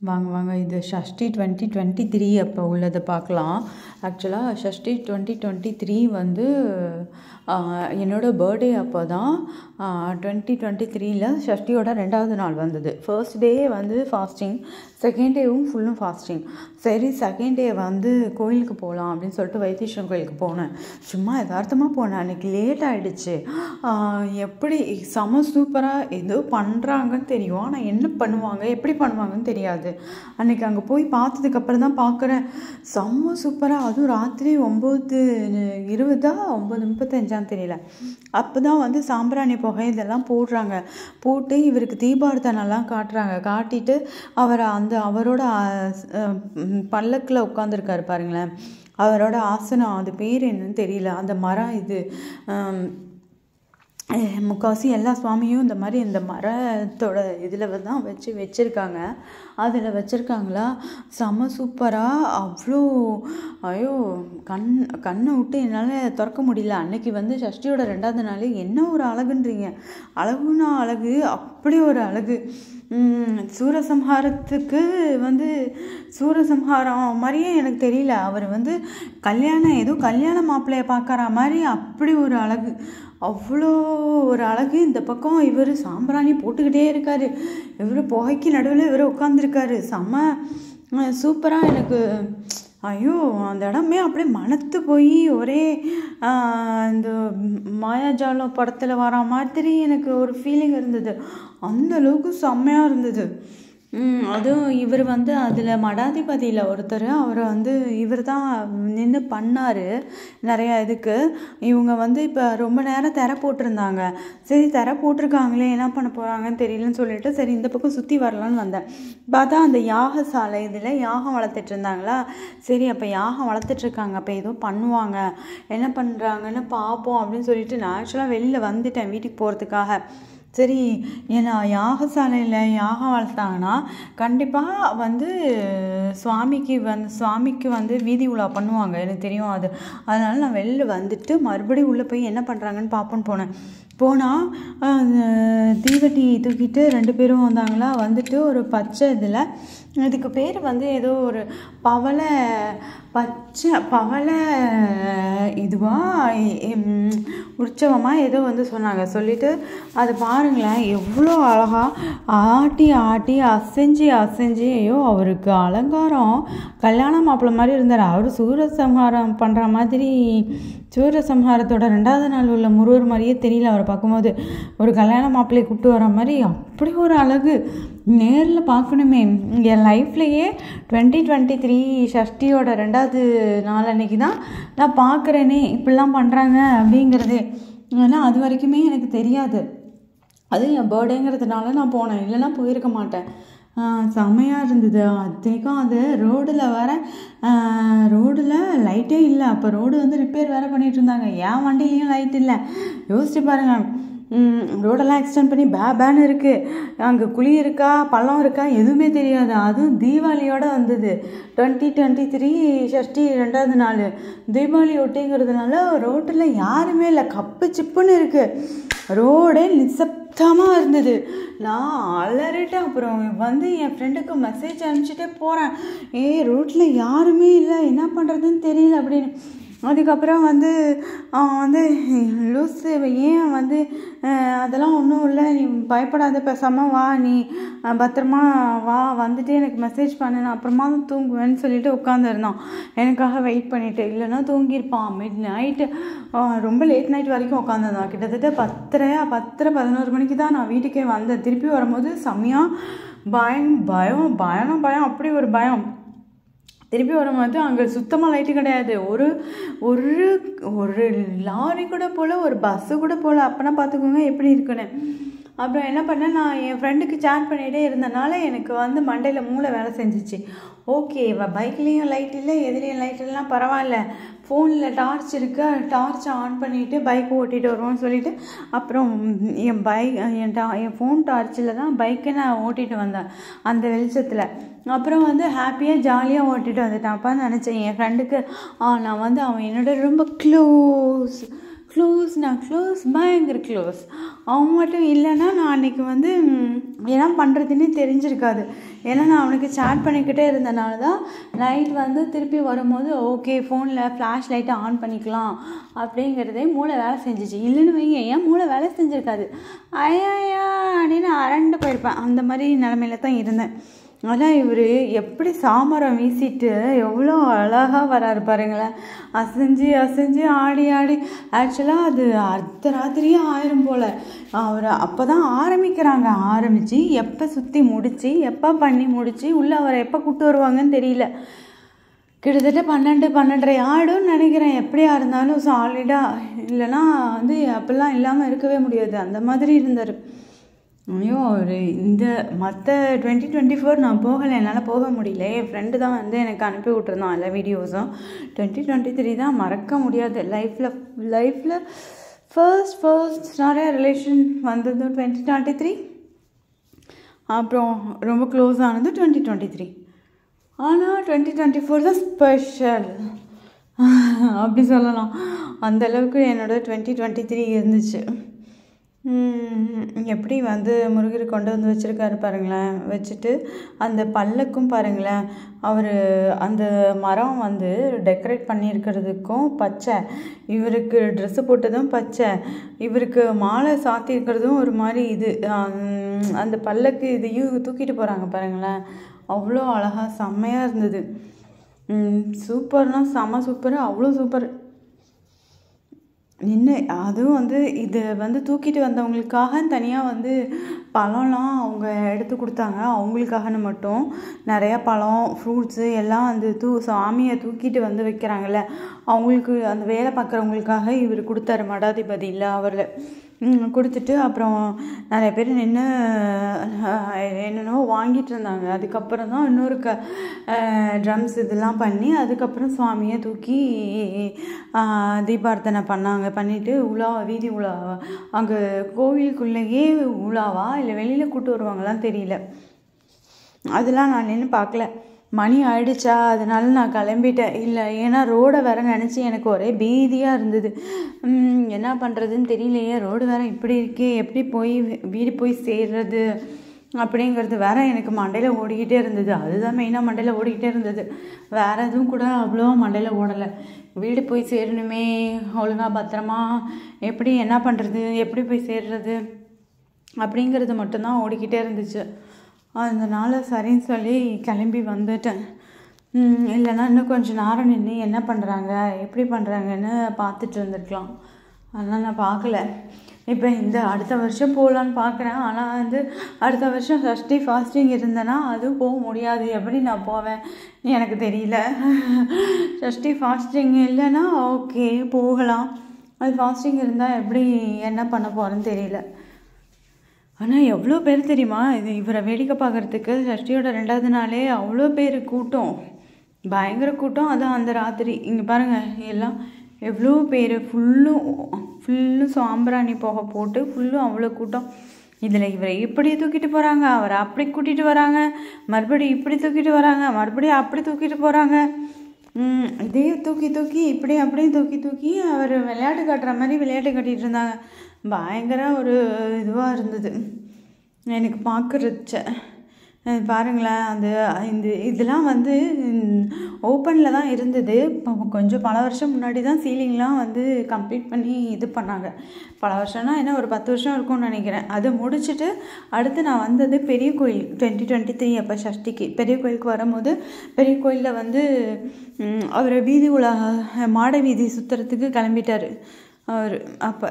வாங்க வாங்க இது ஷஷ்டி 2023 அப்போ உள்ளதை பார்க்கலாம். ஆக்சுவலாக ஷஷ்டி 2023 வந்து என்னோடய பர்த்டே அப்போ தான் 2023ல் ஷஷ்டியோட 2வது நாள் வந்தது. ஃபர்ஸ்ட் டே வந்து ஃபாஸ்டிங், செகண்ட் டேவும் ஃபுல்லும் ஃபாஸ்டிங். சரி, செகண்ட் டே வந்து கோயிலுக்கு போகலாம் அப்படின்னு சொல்லிட்டு வைத்தீஸ்வரன் கோயிலுக்கு போனேன். சும்மா யதார்த்தமாக போனேன். அன்றைக்கி லேட் ஆகிடுச்சு. எப்படி செம சூப்பராக ஏதோ பண்ணுறாங்கன்னு தெரியும், ஆனால் என்ன பண்ணுவாங்க எப்படி பண்ணுவாங்கன்னு தெரியாது. அன்றைக்கி அங்கே போய் பார்த்ததுக்கப்புறம் தான் பார்க்குறேன், செம்ம சூப்பராக. அதுவும் ராத்திரி 9:20 9:35 தெரியல. அப்போ தான் வந்து சாம்பிராணி புகை இதெல்லாம் போடுறாங்க. போட்டு இவருக்கு தீபார்த்தனெல்லாம் காட்டுறாங்க. காட்டிட்டு அவரோட பல்லக்கில் உட்காந்துருக்காரு பாருங்களேன். அவரோட ஆசனம், அது பேர் என்னன்னு தெரியல. அந்த மரம் இது முக்கால்வாசி எல்லா சுவாமியும் இந்த மாதிரி இந்த மரத்தோட இதில் தான் வச்சுருக்காங்க. அதில் வச்சுருக்காங்களா, செம சூப்பராக. அவ்வளோ ஐயோ கண்ணை விட்டு என்னால் திறக்க முடியல. அன்னைக்கு வந்து ஷஷ்டியோட 2வது நாள். என்ன ஒரு அழகுன்றீங்க, அழகுனா அழகு, அப்படி ஒரு அழகு. சூரசம்ஹாரத்துக்கு வந்து சூரசம்ஹாரம் மாதிரியே எனக்கு தெரியல. அவர் வந்து ஏதோ கல்யாண மாப்பிள்ளையை பார்க்குற மாதிரி அப்படி ஒரு அழகு, அவ்வளோ ஒரு அழகு. இந்த பக்கம் இவர் சாம்பிராணி போட்டுக்கிட்டே இருக்காரு, இவர் புகைக்கு நடுவில் இவர் உட்காந்துருக்காரு. செம்ம சூப்பராக. எனக்கு ஐயோ அந்த இடமே அப்படியே மனத்து போய் ஒரே இந்த மாயாஜாலம் படத்தில் வர மாதிரி எனக்கு ஒரு ஃபீலிங் இருந்தது. அந்த அளவுக்கு செம்மையாக இருந்தது. அதுவும் இவர் வந்து அதில் மடாதிபதியில் ஒருத்தர், அவர் வந்து இவர் தான் நின்று பண்ணார் நிறையா இதுக்கு. இவங்க வந்து இப்போ ரொம்ப நேரம் திரை போட்டிருந்தாங்க. சரி, திரை போட்டிருக்காங்களே என்ன பண்ண போகிறாங்கன்னு தெரியலன்னு சொல்லிட்டு சரி இந்த பக்கம் சுற்றி வரலான்னு வந்தேன். பார்த்தா அந்த யாகசாலை இதில் யாகம் வளர்த்துட்டு இருந்தாங்களா. சரி, அப்போ யாகம் வளர்த்துட்ருக்காங்க, அப்போ ஏதோ பண்ணுவாங்க, என்ன பண்ணுறாங்கன்னு பார்ப்போம் அப்படின்னு சொல்லிட்டு நான் ஆக்சுவலாக வெளியில் வந்துட்டேன் வீட்டுக்கு போகிறதுக்காக. சரி, ஏன்னா யாகசாலையில் யாகம் வளர்த்தாங்கன்னா கண்டிப்பாக வந்து சுவாமிக்கு வந்து வீதி உலா பண்ணுவாங்க, எனக்கு தெரியும் அது. அதனால் நான் வெளில வந்துட்டு மறுபடியும் உள்ளே போய் என்ன பண்ணுறாங்கன்னு பார்ப்போன்னு போனால் தீவட்டி தூக்கிட்டு 2 பேரும் வந்தாங்களா. வந்துட்டு ஒரு பச்சை இதில், இதுக்கு பேர் வந்து ஏதோ ஒரு பவள உற்சவமாக ஏதோ வந்து சொன்னாங்க. சொல்லிவிட்டு அது பாருங்களேன் எவ்வளோ அழகாக ஆட்டி அசைஞ்சு ஐயோ அவருக்கு அலங்காரம் கல்யாண மாப்பிள்ளை மாதிரி இருந்தார். அவர் சூரசம்ஹாரம் பண்ணுற மாதிரி, சூரசம்ஹாரத்தோட 2வது நாள் உள்ள முருகர் மாதிரியே தெரியல. அவரை பார்க்கும்போது ஒரு கல்யாண மாப்பிள்ளையை கூப்பிட்டு வர மாதிரி அப்படி ஒரு அழகு. நேரில் பார்க்கணுமே. என் லைஃப்லையே 2023 ஷஷ்டியோட 2வது நாள் அன்னைக்கு தான் நான் பார்க்குறேனே இப்படிலாம் பண்ணுறாங்க அப்படிங்கிறதே. ஆனால் அது வரைக்குமே எனக்கு தெரியாது. அது என் பர்த்டேங்கிறதுனால நான் போனேன், இல்லைன்னா போயிருக்க மாட்டேன். செம்மையாக இருந்தது. அத்தனைக்கும் அது ரோடில் லைட்டே இல்லை. அப்போ ரோடு வந்து ரிப்பேர் வேறு பண்ணிகிட்டு இருந்தாங்க. என் வண்டிலையும் லைட் இல்லை. யோசிச்சு பாருங்கள், ரோடெல்லாம் எக்ஸ்டெண்ட் பண்ணி பேன்னு இருக்குது. அங்கே குழி இருக்கா பள்ளம் இருக்கா எதுவுமே தெரியாது. அதுவும் தீபாவளியோடு வந்தது. 2023 ஷஷ்டி 2வது நாள் தீபாவளி ஒட்டிங்கிறதுனால ரோட்டில் யாருமே இல்லை, கப்பு சிப்புன்னு இருக்குது. ரோடே நிசப்தமாக இருந்தது. நான் அலறிட்டு அப்புறம் வந்து என் ஃப்ரெண்டுக்கு மெசேஜ் அனுப்பிச்சிட்டே போகிறேன், ரோட்டில் யாருமே இல்லை, என்ன பண்ணுறதுன்னு தெரியல அப்படின்னு. அதுக்கப்புறம் வந்து லூஸு ஏன் வந்து அதெல்லாம் ஒன்றும் இல்லை, நீ பயப்படாத, பேசாமல் வா, நீ பத்திரமா வா, வந்துட்டு எனக்கு மெசேஜ் பண்ணு, நான் அப்புறமா தான் தூங்குவேன்னு சொல்லிட்டு உட்காந்துருந்தான் எனக்காக வெயிட் பண்ணிவிட்டு. இல்லைன்னா தூங்கியிருப்பான். மிட் நைட்டு ரொம்ப லேட் நைட் வரைக்கும் உட்காந்துருந்தான். கிட்டத்தட்ட 10:11 மணிக்கு தான் நான் வீட்டுக்கே வந்தேன். திருப்பி வரும்போது செம்மையாக பயம் அப்படி ஒரு பயம். திருப்பி வரும்போது அங்கே சுத்தமாக லைட்டு கிடையாது. ஒரு லாரி கூட போல், ஒரு பஸ்ஸு கூட போல். அப்போனா பார்த்துக்கோங்க எப்படி இருக்குன்னு. அப்புறம் என்ன பண்ணேன், நான் என் ஃப்ரெண்டுக்கு சேட் பண்ணிகிட்டே இருந்தனால எனக்கு வந்து மண்டையில் மூளை வேலை செஞ்சிச்சு. ஓகே, பைக்லேயும் லைட் இல்லை, எதுலேயும் லைட் இல்லைனா பரவாயில்ல, ஃபோனில் டார்ச் இருக்கு, டார்ச்சை ஆன் பண்ணிவிட்டு பைக் ஓட்டிகிட்டு வருவோம்னு சொல்லிவிட்டு அப்புறம் என் ஃபோன் டார்ச்சில் தான் பைக்கை நான் ஓட்டிகிட்டு வந்தேன் அந்த வெளிச்சத்தில். அப்புறம் வந்து ஹாப்பியாக ஜாலியாக ஓட்டிகிட்டு வந்துட்டேன். அப்போ நினச்சேன் என் ஃப்ரெண்டுக்கு நான் வந்து அவன் என்னோட ரொம்ப க்ளோஸ் பயங்கர க்ளோஸ். அவன் மட்டும் இல்லைன்னா நான் அன்றைக்கி வந்து என்ன பண்ணுறதுன்னே தெரிஞ்சிருக்காது. ஏன்னா நான் அவனுக்கு சேட் பண்ணிக்கிட்டே இருந்தனால தான் நைட் வந்து திருப்பி வரும்போது ஓகே ஃபோனில் ஃப்ளாஷ் லைட்டை ஆன் பண்ணிக்கலாம் அப்படிங்கிறதே மூளை வேலை செஞ்சிச்சு. இல்லைன்னு வைங்க ஏன் மூளை வேலை செஞ்சுருக்காது. ஐயா அப்படின்னு அரண்டு போயிருப்பேன். அந்த மாதிரி நிலமையில தான் இருந்தேன். ஆனால் இவர் எப்படி சாமரம் வீசிட்டு எவ்வளோ அழகாக வராரு பாருங்களேன். அசைஞ்சு அசைஞ்சு ஆடி ஆடி ஆக்சுவலாக அது அர்த்த ராத்திரியே ஆயிரும் போல். அவர் அப்போ தான் ஆரம்பித்து எப்போ சுற்றி முடித்து எப்போ பண்ணி முடித்து உள்ளே அவரை எப்போ கூப்பிட்டு வருவாங்கன்னு தெரியல. கிட்டத்தட்ட 12-12:30 ஆயிடும்னு நினைக்கிறேன். எப்படியா இருந்தாலும் சாலிடாக. இல்லைன்னா வந்து அப்போல்லாம் இல்லாமல் இருக்கவே முடியாது. அந்த மாதிரி இருந்தார். ஐயோ அவர் இந்த மற்ற 2024 நான் போகலை, என்னால் போக முடியல. என் ஃப்ரெண்டு தான் வந்து எனக்கு அனுப்பி விட்டுருந்தான் எல்லா வீடியோஸும். 2023 தான் மறக்க முடியாது. லைஃப்பில் ஃபர்ஸ்ட் நிறைய ரிலேஷன் வந்தது 2023. அப்புறம் ரொம்ப க்ளோஸ் ஆனது 2023. ஆனால் 2024 தான் ஸ்பெஷல் அப்படி சொல்லலாம். அந்தளவுக்கு என்னோட 2023 இருந்துச்சு. எப்படி வந்து முருகர் கொண்டு வந்து வச்சுருக்காரு பாருங்களேன். வச்சுட்டு அந்த பல்லக்கும் பாருங்களேன். அவர் அந்த மரம் வந்து டெக்கரேட் பண்ணியிருக்கிறதுக்கும் பச்சை, இவருக்கு ட்ரெஸ்ஸு போட்டதும் பச்சை, இவருக்கு மாலை சாத்தியிருக்கிறதும் ஒரு மாதிரி இது அந்த பல்லக்கு இதையும் தூக்கிட்டு போகிறாங்க பாருங்களேன். அவ்வளோ அழகாக செம்மையாக இருந்தது. சூப்பர்னால் செம்ம சூப்பர், அவ்வளோ சூப்பர். அதுவும் வந்து இது வந்து தூக்கிட்டு வந்தவங்களுக்காக தனியாக வந்து பழம்லாம் அவங்க எடுத்து கொடுத்தாங்க. அவங்களுக்காகன்னு மட்டும் நிறையா பழம் ஃப்ரூட்ஸு எல்லாம் வந்து சாமியை தூக்கிட்டு வந்து வைக்கிறாங்கல்ல, அவங்களுக்கு அந்த வேலை பார்க்குறவங்களுக்காக இவர் கொடுத்தாரு. மடாதிபதி இல்லை அவரில் கொடுத்துட்டு அப்புறம் நிறைய பேர் நின்று என்னென்னவோ வாங்கிட்டு இருந்தாங்க. அதுக்கப்புறம் தான் இன்னொரு ட்ரம்ஸ் இதெல்லாம் பண்ணி அதுக்கப்புறம் சுவாமியை தூக்கி தீபார்த்தனை பண்ணிவிட்டு வீதி உலாவா அங்கே கோவிலுக்குள்ளேயே உலாவா இல்லை வெளியில் கூட்டு வருவாங்களான்னு தெரியல. அதெல்லாம் நான் நின்று பார்க்கல. மணி ஆயிடுச்சா, அதனால நான் கிளம்பிட்டேன். இல்லை ஏன்னா ரோடை வேற நினச்சி எனக்கு ஒரே பீதியாக இருந்தது. என்ன பண்ணுறதுன்னு தெரியலையே, ரோடு வேற இப்படி இருக்கே, எப்படி போய் வீடு போய் சேர்றது அப்படிங்கிறது வேற எனக்கு மண்டையில் ஓடிக்கிட்டே இருந்தது. அதுதான் மெயினாக மண்டையில் ஓடிக்கிட்டே இருந்தது. வேறு எதுவும் கூட அவ்வளோ மண்டையில் ஓடலை. வீடு போய் சேரணுமே, ஒழுங்காக பத்திரமா எப்படி என்ன பண்ணுறது, எப்படி போய் சேர்றது அப்படிங்கிறது மட்டும்தான் ஓடிக்கிட்டே இருந்துச்சு. அதனால் சரின்னு சொல்லி கிளம்பி வந்துட்டேன். இல்லைன்னா இன்னும் கொஞ்சம் நேரம் நின்று என்ன பண்ணுறாங்க எப்படி பண்ணுறாங்கன்னு பார்த்துட்டு இருந்துருக்கலாம். அதனால் நான் பார்க்கல. இப்போ இந்த அடுத்த வருஷம் போகலான்னு பார்க்குறேன். ஆனால் வந்து அடுத்த வருஷம் சஷ்டி ஃபாஸ்டிங் இருந்தேன்னா அதுவும் போக முடியாது. எப்படி நான் போவேன் எனக்கு தெரியல. சஷ்டி ஃபாஸ்டிங் இல்லைன்னா ஓகே போகலாம். அது ஃபாஸ்டிங் இருந்தால் எப்படி என்ன பண்ண போகிறேன்னு தெரியல. ஆனால் எவ்வளோ பேர் தெரியுமா இவரை வேடிக்கை பார்க்குறதுக்கு சஷ்டியோட 2வது நாளே அவ்வளோ பேர் கூட்டம், பயங்கர கூட்டம். அதான் அந்த ராத்திரி இங்கே பாருங்கள் எல்லாம் எவ்வளோ பேர் ஃபுல்லும் சாம்பிராணி புகை போட்டு ஃபுல்லும் அவ்வளோ கூட்டம். இதில் இவரை இப்படி தூக்கிட்டு போகிறாங்க, அவரை அப்படி கூட்டிகிட்டு வராங்க, மறுபடியும் இப்படி தூக்கிட்டு வராங்க, மறுபடியும் அப்படி தூக்கிட்டு போகிறாங்க. இதே தூக்கி இப்படி அப்படியே தூக்கி அவர் விளையாட்டு காட்டுற மாதிரி விளையாட்டு காட்டிகிட்டு இருந்தாங்க. பயங்கர ஒரு இதுவாக இருந்தது எனக்கு பார்க்குறச்ச. பாருங்களேன் இதெல்லாம் வந்து ஓப்பனில் தான் இருந்தது. இப்போ கொஞ்சம் பல வருஷம் முன்னாடி தான் சீலிங்லாம் வந்து கம்ப்ளீட் பண்ணி இது பண்ணாங்க. பல வருஷம்னா என்ன ஒரு 10 வருஷம் இருக்கும்னு நினைக்கிறேன். அதை முடிச்சுட்டு அடுத்து நான் வந்தது பெரிய கோயில் 2023 அப்போ சஷ்டிக்கு பெரிய கோயிலுக்கு வரும்போது பெரிய கோயிலில் வந்து அவர் வீதி உலா மாட வீதி சுற்றுறதுக்கு கிளம்பிட்டார் அவர். அப்போ